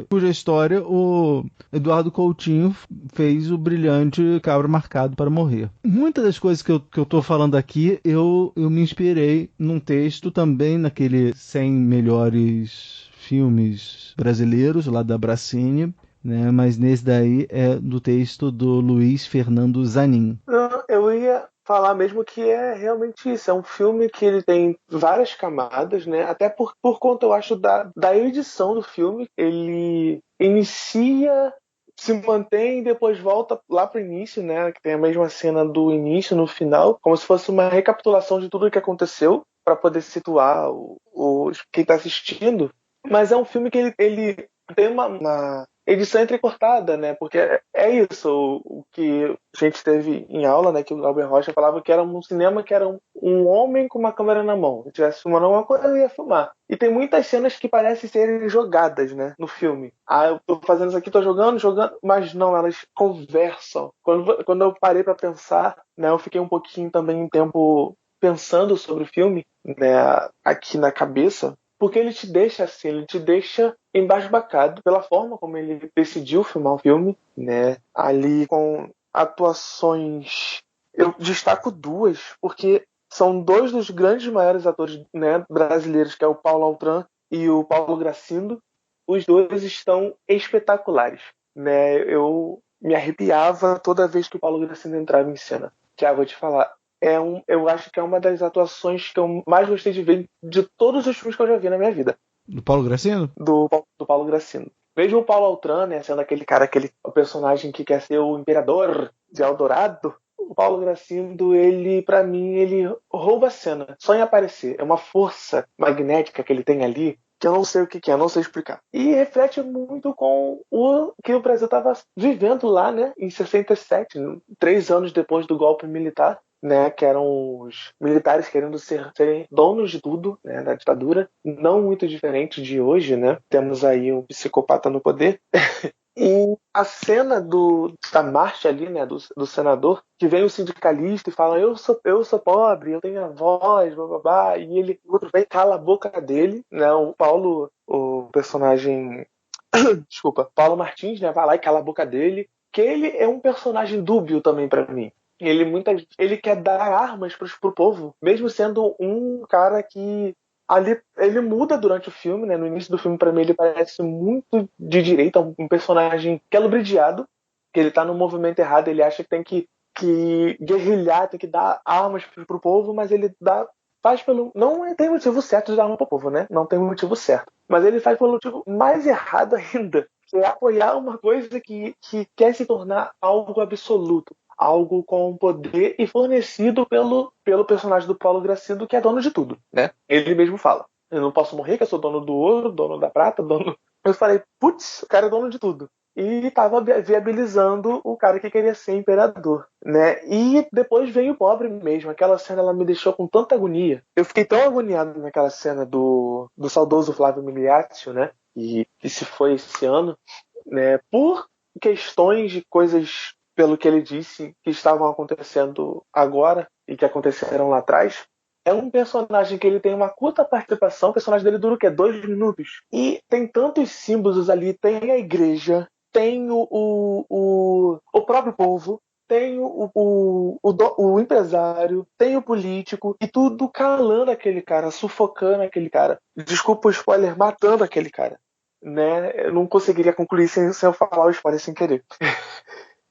[SPEAKER 9] cuja história o Eduardo Coutinho fez o brilhante Cabra Marcado para Morrer. Muitas das coisas que eu estou falando aqui, eu me inspirei num texto também naquele 100 melhores filmes brasileiros, lá da Bracini, né? Mas nesse daí é do texto do Luiz Fernando Zanin.
[SPEAKER 10] Eu ia falar mesmo que é realmente isso. É um filme que ele tem várias camadas, né? Até por conta, eu acho, da edição do filme. Ele inicia, se mantém e depois volta lá pro início, né? Que tem a mesma cena do início no final, como se fosse uma recapitulação de tudo o que aconteceu, para poder situar quem está assistindo. Mas é um filme que ele tem uma edição entrecortada, né? Porque é isso, o que a gente teve em aula, né? Que o Glauber Rocha falava que era um cinema que era um homem com uma câmera na mão. Se estivesse filmando alguma coisa, ele ia filmar. E tem muitas cenas que parecem serem jogadas, né? No filme. Eu tô fazendo isso aqui, tô jogando, mas não, elas conversam. Quando eu parei para pensar, né? Eu fiquei um pouquinho também em tempo pensando sobre o filme, né? Aqui na cabeça. Porque ele te deixa assim, ele te deixa embasbacado pela forma como ele decidiu filmar o filme, né? Ali com atuações, eu destaco duas, porque são dois dos grandes maiores atores, né, brasileiros, que é o Paulo Altran e o Paulo Gracindo. Os dois estão espetaculares, né? Eu me arrepiava toda vez que o Paulo Gracindo entrava em cena. Tiago, vou te falar, eu acho que é uma das atuações que eu mais gostei de ver de todos os filmes que eu já vi na minha vida.
[SPEAKER 9] Do Paulo Gracindo?
[SPEAKER 10] Do Paulo Gracindo. Veja o Paulo Altran, né, sendo aquele cara, o personagem que quer ser o imperador de Eldorado. O Paulo Gracindo, pra mim, ele rouba a cena, só em aparecer. É uma força magnética que ele tem ali, que eu não sei o que é, não sei explicar. E reflete muito com o que o Brasil estava vivendo lá, né, em 67, 3 anos depois do golpe militar. Né, que eram os militares querendo serem donos de tudo, né, da ditadura, não muito diferente de hoje, né? Temos aí um psicopata no poder. E a cena da marcha ali, né, do senador, que vem o sindicalista e fala, eu sou pobre, eu tenho a voz, blá, blá, blá, e o outro vem e cala a boca dele, né? O personagem, desculpa, Paulo Martins, né, vai lá e cala a boca dele, que ele é um personagem dúbio também pra mim. Ele quer dar armas pro povo, mesmo sendo um cara que ali ele muda durante o filme, né? No início do filme, para mim, ele parece muito de direita, um personagem que é lubridiado, que ele tá no movimento errado, ele acha que tem que guerrilhar, tem que dar armas pro povo, mas ele faz pelo... Não tem motivo certo de dar arma pro povo, né? Não tem motivo certo. Mas ele faz pelo motivo mais errado ainda, que é apoiar uma coisa que quer se tornar algo absoluto. Algo com poder e fornecido pelo personagem do Paulo Gracindo, que é dono de tudo, né? Ele mesmo fala, eu não posso morrer, que eu sou dono do ouro, dono da prata, dono... Eu falei, putz, o cara é dono de tudo. E tava viabilizando o cara que queria ser imperador, né? E depois vem o pobre mesmo. Aquela cena, ela me deixou com tanta agonia. Eu fiquei tão agoniado naquela cena do saudoso Flávio Miliaccio, né? E que se foi esse ano, né? Por questões de coisas... pelo que ele disse, que estavam acontecendo agora e que aconteceram lá atrás, é um personagem que ele tem uma curta participação, o personagem dele dura o quê? 2 minutos. E tem tantos símbolos ali, tem a igreja, tem o próprio povo, tem o empresário, tem o político, e tudo calando aquele cara, sufocando aquele cara. Desculpa o spoiler, matando aquele cara. Né? Eu não conseguiria concluir sem eu falar o spoiler sem querer.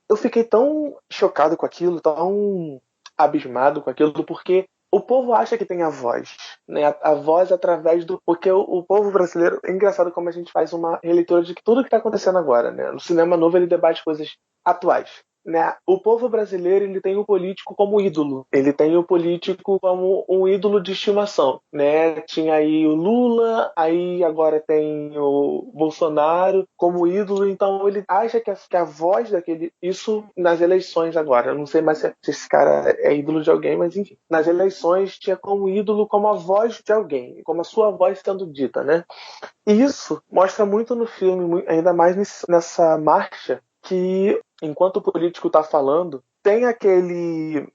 [SPEAKER 10] Eu fiquei tão chocado com aquilo, tão abismado com aquilo, porque O povo acha que tem a voz, né? A voz através do... Porque o povo brasileiro... É engraçado como a gente faz uma releitura de tudo que está acontecendo agora, né? No cinema novo ele debate coisas atuais, né? O povo brasileiro, ele tem o político como ídolo. Ele tem o político como um ídolo de estimação, né? Tinha aí o Lula, aí agora tem o Bolsonaro como ídolo. Então ele acha que a voz daquele... Isso nas eleições agora. Eu não sei mais se esse cara é ídolo de alguém, mas enfim. Nas eleições tinha como ídolo, como a voz de alguém, como a sua voz sendo dita, né? E isso mostra muito no filme, ainda mais nessa marcha, que enquanto o político está falando, tem aquele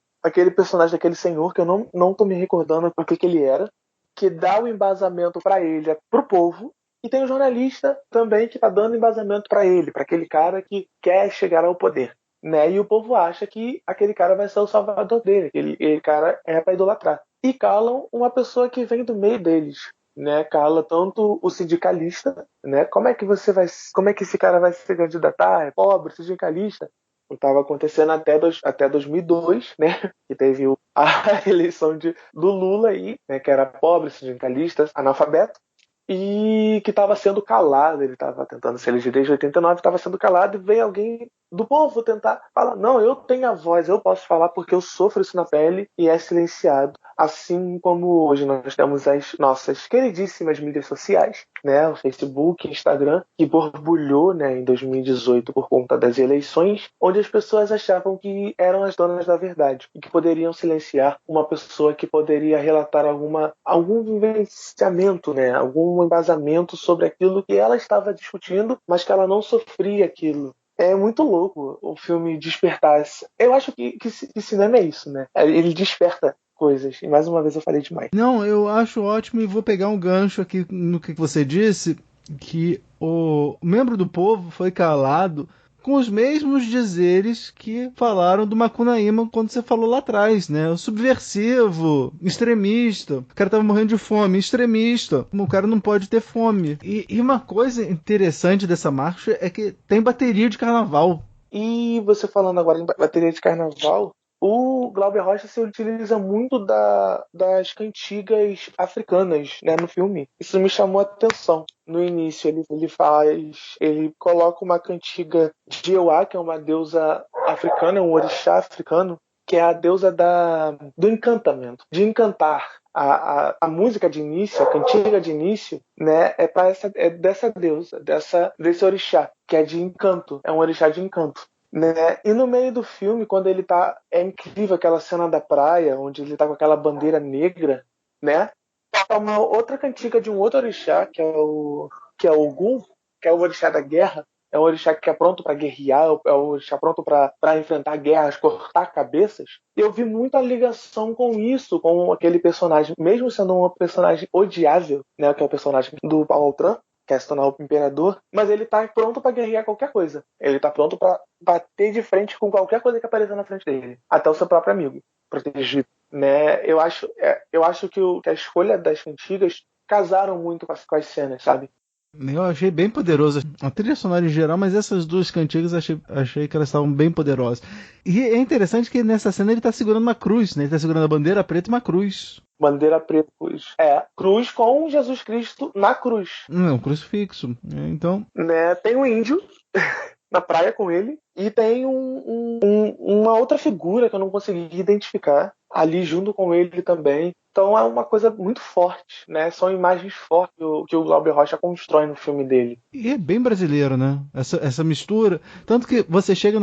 [SPEAKER 10] personagem daquele senhor, que eu não tô me recordando o que ele era, que dá o embasamento para ele, pro povo, e tem um jornalista também que está dando embasamento para ele, para aquele cara que quer chegar ao poder, né? E o povo acha que aquele cara vai ser o salvador dele, aquele cara é para idolatrar. E calam uma pessoa que vem do meio deles, né? Cala tanto o sindicalista, né? Como é que esse cara vai se candidatar? É pobre, sindicalista. Estava acontecendo até 2002, né? Que teve a eleição do Lula aí, né? Que era pobre, sindicalista, analfabeto, e que estava sendo calado. Ele estava tentando se eleger desde 89, estava sendo calado, e veio alguém do povo tentar falar: não, eu tenho a voz, eu posso falar porque eu sofro isso na pele, e é silenciado. Assim como hoje nós temos as nossas queridíssimas mídias sociais, né, o Facebook, Instagram, que borbulhou, né, em 2018 por conta das eleições, onde as pessoas achavam que eram as donas da verdade e que poderiam silenciar uma pessoa que poderia relatar algum vivenciamento, né, algum embasamento sobre aquilo que ela estava discutindo, mas que ela não sofria aquilo. É muito louco o filme despertar. Eu acho que cinema é isso, né? Ele desperta coisas. E mais uma vez eu falei demais.
[SPEAKER 9] Não, eu acho ótimo, e vou pegar um gancho aqui no que você disse, que o membro do povo foi calado com os mesmos dizeres que falaram do Macunaíma quando você falou lá atrás, né? O subversivo, extremista, o cara tava morrendo de fome, extremista, o cara não pode ter fome. E uma coisa interessante dessa marcha é que tem bateria de carnaval.
[SPEAKER 10] E você falando agora em bateria de carnaval, o Glauber Rocha se utiliza muito das cantigas africanas, né, no filme. Isso me chamou a atenção. No início ele coloca uma cantiga de Ewa, que é uma deusa africana, um orixá africano, que é a deusa do encantamento, de encantar. A música de início, a cantiga de início, né, é dessa deusa, desse orixá, que é de encanto, é um orixá de encanto. Né? E no meio do filme, quando ele tá... É incrível aquela cena da praia, onde ele tá com aquela bandeira negra, né? É uma outra cantiga de um outro orixá, que é o Ogum, que é o orixá da guerra. É um orixá que é pronto para guerrear, é um orixá pronto para enfrentar guerras, cortar cabeças. E eu vi muita ligação com isso, com aquele personagem, mesmo sendo um personagem odiável, né? Que é o personagem do Paulo Autran, quer se tornar o imperador, mas ele tá pronto para guerrear qualquer coisa. Ele tá pronto para bater de frente com qualquer coisa que apareça na frente dele, até o seu próprio amigo, protegido, né? Eu acho que a escolha das cantigas casaram muito com as cenas, sabe?
[SPEAKER 9] Eu achei bem poderosa a trilha sonora em geral, mas essas duas cantigas achei que elas estavam bem poderosas. E é interessante que nessa cena ele tá segurando uma cruz, né? Ele tá segurando a bandeira preta e uma cruz.
[SPEAKER 10] Bandeira preta, cruz. Cruz com Jesus Cristo na cruz.
[SPEAKER 9] Um crucifixo. Então...
[SPEAKER 10] Né? Tem um índio na praia com ele e tem uma outra figura que eu não consegui identificar ali junto com ele também. Então é uma coisa muito forte, né? São imagens fortes que o Glauber Rocha constrói no filme dele.
[SPEAKER 9] E é bem brasileiro, né? Essa mistura. Tanto que você chega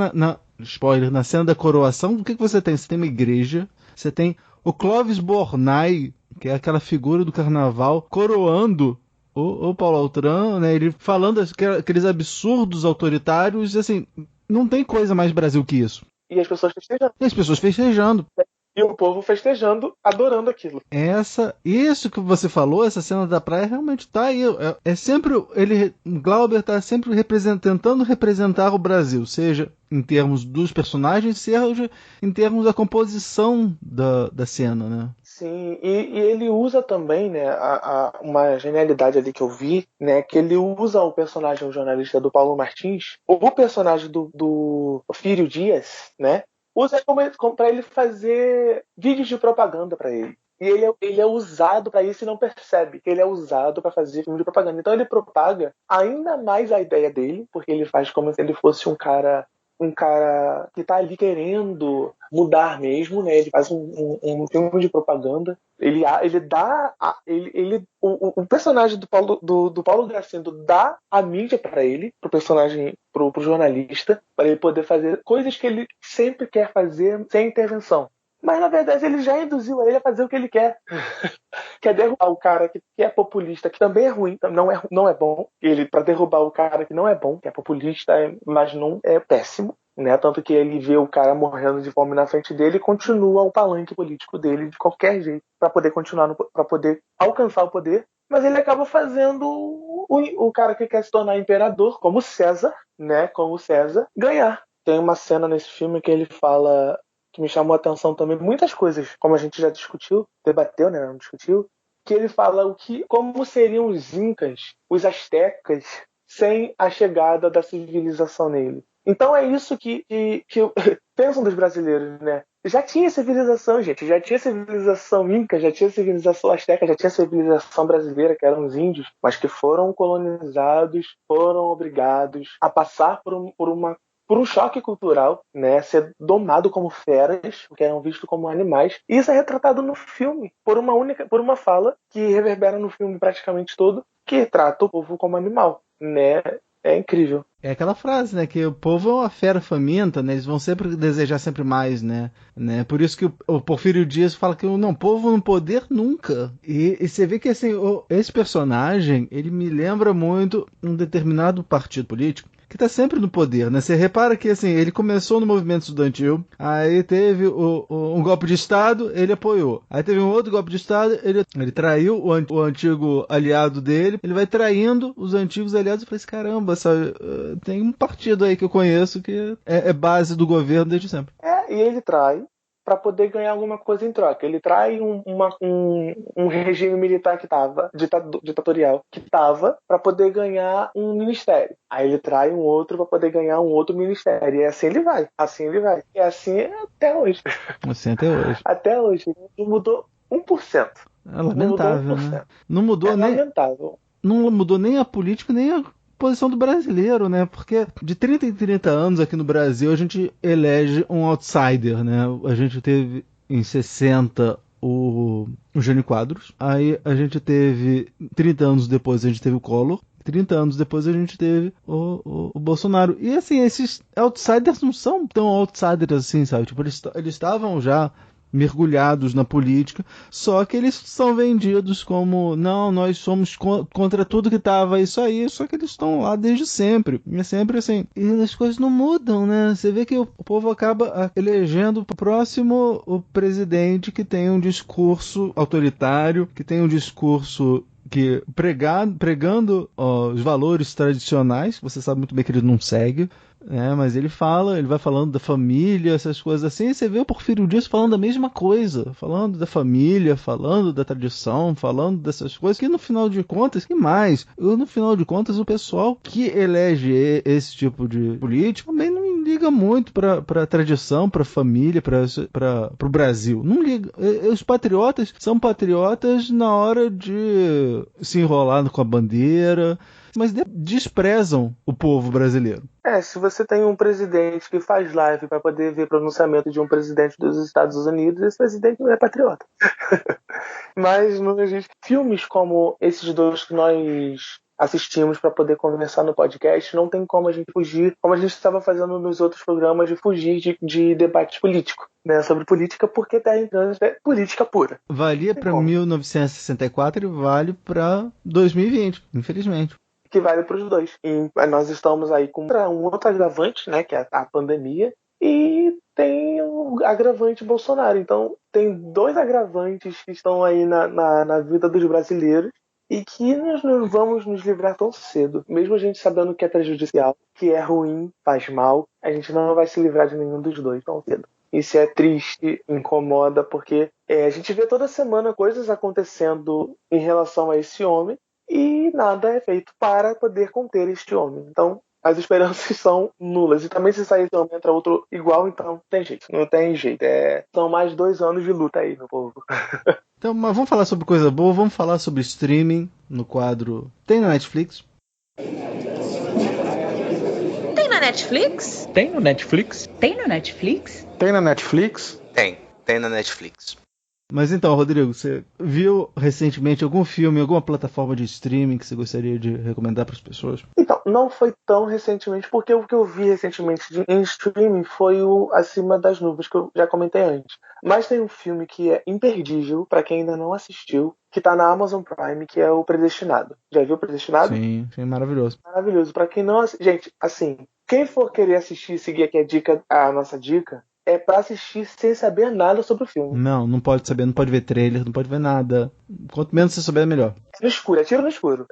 [SPEAKER 9] spoiler, na cena da coroação, o que você tem? Você tem uma igreja, você tem o Clóvis Bornai, que é aquela figura do carnaval, coroando o Paulo Autran, né? Ele falando aqueles absurdos autoritários, assim, não tem coisa mais Brasil que isso.
[SPEAKER 10] E as pessoas festejando. E o povo festejando, adorando aquilo.
[SPEAKER 9] Isso que você falou, essa cena da praia, realmente tá aí. É sempre Glauber tá sempre tentando representar o Brasil, seja em termos dos personagens, seja em termos da composição da cena, né?
[SPEAKER 10] Sim, e ele usa também, né, uma genialidade ali que eu vi, né, que ele usa o personagem jornalista do Paulo Martins, o personagem do Fírio Dias, né, usa pra ele fazer vídeos de propaganda pra ele. E ele é usado pra isso e não percebe que ele é usado pra fazer filme de propaganda. Então ele propaga ainda mais a ideia dele, porque ele faz como se ele fosse um cara que tá ali querendo mudar mesmo, né? Ele faz um filme de propaganda. O personagem do Paulo Gracindo dá a mídia para ele, pro personagem, pro jornalista, para ele poder fazer coisas que ele sempre quer fazer sem intervenção. Mas, na verdade, ele já induziu ele a fazer o que ele quer. Quer derrubar o cara que é populista, que também é ruim, não é bom. Para derrubar o cara que não é bom, que é populista, mas não é péssimo. Né? Tanto que ele vê o cara morrendo de fome na frente dele e continua o palanque político dele de qualquer jeito para poder continuar, para poder alcançar o poder. Mas ele acaba fazendo o cara que quer se tornar imperador, como César, né? Como César, ganhar. Tem uma cena nesse filme que ele fala, que me chamou a atenção também, muitas coisas, como a gente já discutiu, debateu, né? Não discutiu, que ele fala como seriam os incas, os astecas, sem a chegada da civilização nele. Então é isso que pensam dos brasileiros, né? Já tinha civilização, gente. Já tinha civilização inca, já tinha civilização asteca, já tinha civilização brasileira, que eram os índios, mas que foram colonizados, foram obrigados a passar por um choque cultural, né? Ser domado como feras, porque eram vistos como animais. E isso é retratado no filme, por uma fala que reverbera no filme praticamente todo, que trata o povo como animal, né? É incrível.
[SPEAKER 9] É aquela frase, né, que o povo é uma fera faminta, né, eles vão sempre desejar sempre mais, né, por isso que o Porfírio Dias fala que o povo no poder nunca. E você vê que, assim, esse personagem, ele me lembra muito um determinado partido político que tá sempre no poder, né? Você repara que, assim, ele começou no movimento estudantil, aí teve um golpe de Estado, ele apoiou. Aí teve um outro golpe de Estado, ele traiu o antigo aliado dele, ele vai traindo os antigos aliados. Eu falei assim, caramba, sabe, tem um partido aí que eu conheço que é base do governo desde sempre.
[SPEAKER 10] E ele trai para poder ganhar alguma coisa em troca. Ele trai um regime militar que estava, ditatorial, que estava, para poder ganhar um ministério. Aí ele trai um outro para poder ganhar um outro ministério. E assim ele vai. E assim até hoje.
[SPEAKER 9] Assim até hoje.
[SPEAKER 10] Até hoje. Não mudou 1%.
[SPEAKER 9] É lamentável, né? Não mudou nem...
[SPEAKER 10] lamentável.
[SPEAKER 9] Não mudou nem a política, nem a posição do brasileiro, né? Porque de 30 em 30 anos aqui no Brasil a gente elege um outsider, né? A gente teve em 60 o Jânio Quadros, aí a gente teve 30 anos depois a gente teve o Collor, 30 anos depois a gente teve o Bolsonaro. E assim, esses outsiders não são tão outsiders assim, sabe? Tipo, eles estavam já mergulhados na política, só que eles são vendidos como, não, nós somos contra tudo que estava isso aí, só que eles estão lá desde sempre, e é sempre assim, e as coisas não mudam, né? Você vê que o povo acaba elegendo o próximo o presidente que tem um discurso autoritário, que tem um discurso que pregando os valores tradicionais, você sabe muito bem que ele não segue, mas ele vai falando da família, essas coisas assim, e você vê o Porfírio Dias falando a mesma coisa, falando da família, falando da tradição, falando dessas coisas, que no final de contas, o pessoal que elege esse tipo de político também não liga muito pra tradição, pra família, para o Brasil. Não liga. Os patriotas são patriotas na hora de se enrolar com a bandeira, mas desprezam o povo brasileiro.
[SPEAKER 10] Se você tem um presidente que faz live para poder ver pronunciamento de um presidente dos Estados Unidos, esse presidente não é patriota. Mas filmes como esses dois que nós assistimos para poder conversar no podcast, não tem como a gente fugir, como a gente estava fazendo nos outros programas, de fugir de debate político, né, sobre política, porque está entrando política pura.
[SPEAKER 9] Valia para 1964 e vale para 2020, infelizmente.
[SPEAKER 10] Que vale para os dois. E nós estamos aí com um outro agravante, né, que é a pandemia, e tem o agravante Bolsonaro. Então, tem dois agravantes que estão aí na vida dos brasileiros e que nós não vamos nos livrar tão cedo. Mesmo a gente sabendo que é prejudicial, que é ruim, faz mal, a gente não vai se livrar de nenhum dos dois tão cedo. Isso é triste, incomoda, porque a gente vê toda semana coisas acontecendo em relação a esse homem, e nada é feito para poder conter este homem. Então, as esperanças são nulas. E também se sair esse homem entra outro igual, então não tem jeito. São mais 2 anos de luta aí, meu povo.
[SPEAKER 9] Então, mas vamos falar sobre coisa boa, vamos falar sobre streaming no quadro Tem na Netflix?
[SPEAKER 4] Tem na Netflix?
[SPEAKER 14] Tem no Netflix?
[SPEAKER 4] Tem no Netflix?
[SPEAKER 14] Tem na Netflix?
[SPEAKER 15] Tem na Netflix.
[SPEAKER 9] Mas então, Rodrigo, você viu recentemente algum filme, alguma plataforma de streaming que você gostaria de recomendar para as pessoas?
[SPEAKER 10] Então, não foi tão recentemente, porque o que eu vi recentemente em streaming foi o Acima das Nuvens, que eu já comentei antes. Mas tem um filme que é imperdível, para quem ainda não assistiu, que tá na Amazon Prime, que é o Predestinado. Já viu o Predestinado?
[SPEAKER 9] Sim, maravilhoso.
[SPEAKER 10] Maravilhoso. Para quem não assistiu... Gente, assim, quem for querer assistir e seguir aqui a nossa dica, é pra assistir sem saber nada sobre o filme.
[SPEAKER 9] Não pode saber, não pode ver trailer, não pode ver nada. Quanto menos você souber, melhor.
[SPEAKER 10] No escuro, é tiro no escuro.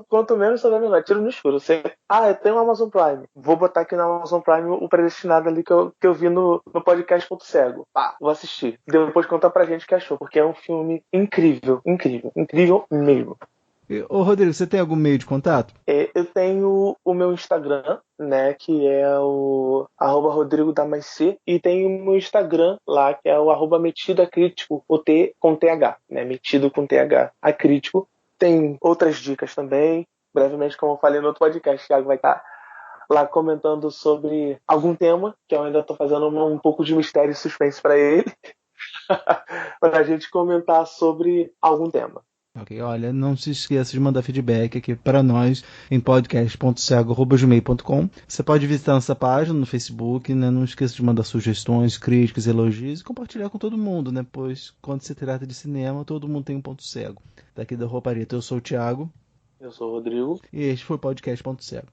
[SPEAKER 10] Quanto menos souber, melhor. É tiro no escuro. Eu tenho o Amazon Prime. Vou botar aqui no Amazon Prime o Predestinado ali que eu vi no podcast Ponto Cego. Vou assistir. Depois contar pra gente o que achou, porque é um filme incrível, incrível, incrível mesmo.
[SPEAKER 9] Ô Rodrigo, você tem algum meio de contato?
[SPEAKER 10] Eu tenho o meu Instagram, né, que é o @RodrigoDamascê, e tem o meu Instagram lá, que é o @metidacrítico, o T com TH, né, metido com TH, acrítico. Tem outras dicas também, brevemente, como eu falei no outro podcast, o Thiago vai estar lá comentando sobre algum tema, que eu ainda estou fazendo um pouco de mistério e suspense para ele, para a gente comentar sobre algum tema.
[SPEAKER 9] Ok, olha, não se esqueça de mandar feedback aqui para nós em podcast.cego@gmail.com. Você pode visitar nossa página no Facebook, né? Não esqueça de mandar sugestões, críticas, elogios e compartilhar com todo mundo, né? Pois quando se trata de cinema, todo mundo tem um ponto cego. Daqui da Roupareta, eu sou o Thiago.
[SPEAKER 10] Eu sou o Rodrigo.
[SPEAKER 9] E este foi o podcast Ponto Cego.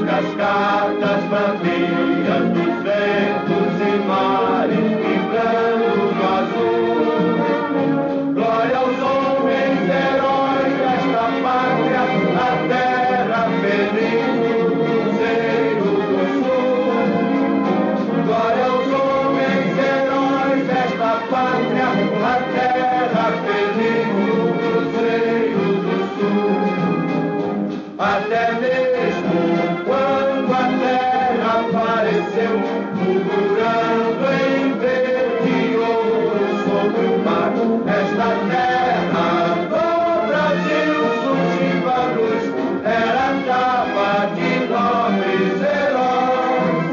[SPEAKER 16] Cascatas vazias dos ventos e mares vibrando no azul. Glória aos homens heróis desta pátria, a terra feliz do Cruzeiro do Sul. Glória aos homens heróis desta pátria, a terra feliz do Cruzeiro do Sul. Até mesmo quando a terra apareceu, murmurando em verde e ouro sobre o mar, esta terra do Brasil surgiva a luz, era capa de nobres heróis.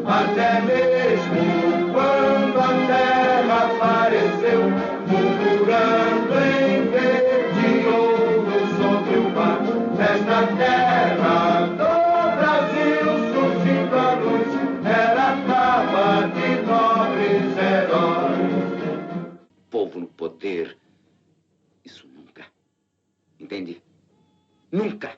[SPEAKER 16] Até mesmo quando a terra apareceu, murmurando em verde e ouro sobre o mar, esta terra do Brasil surgindo a luz, era capa de nobres heróis.
[SPEAKER 17] Povo no poder, isso nunca. Entende? Nunca.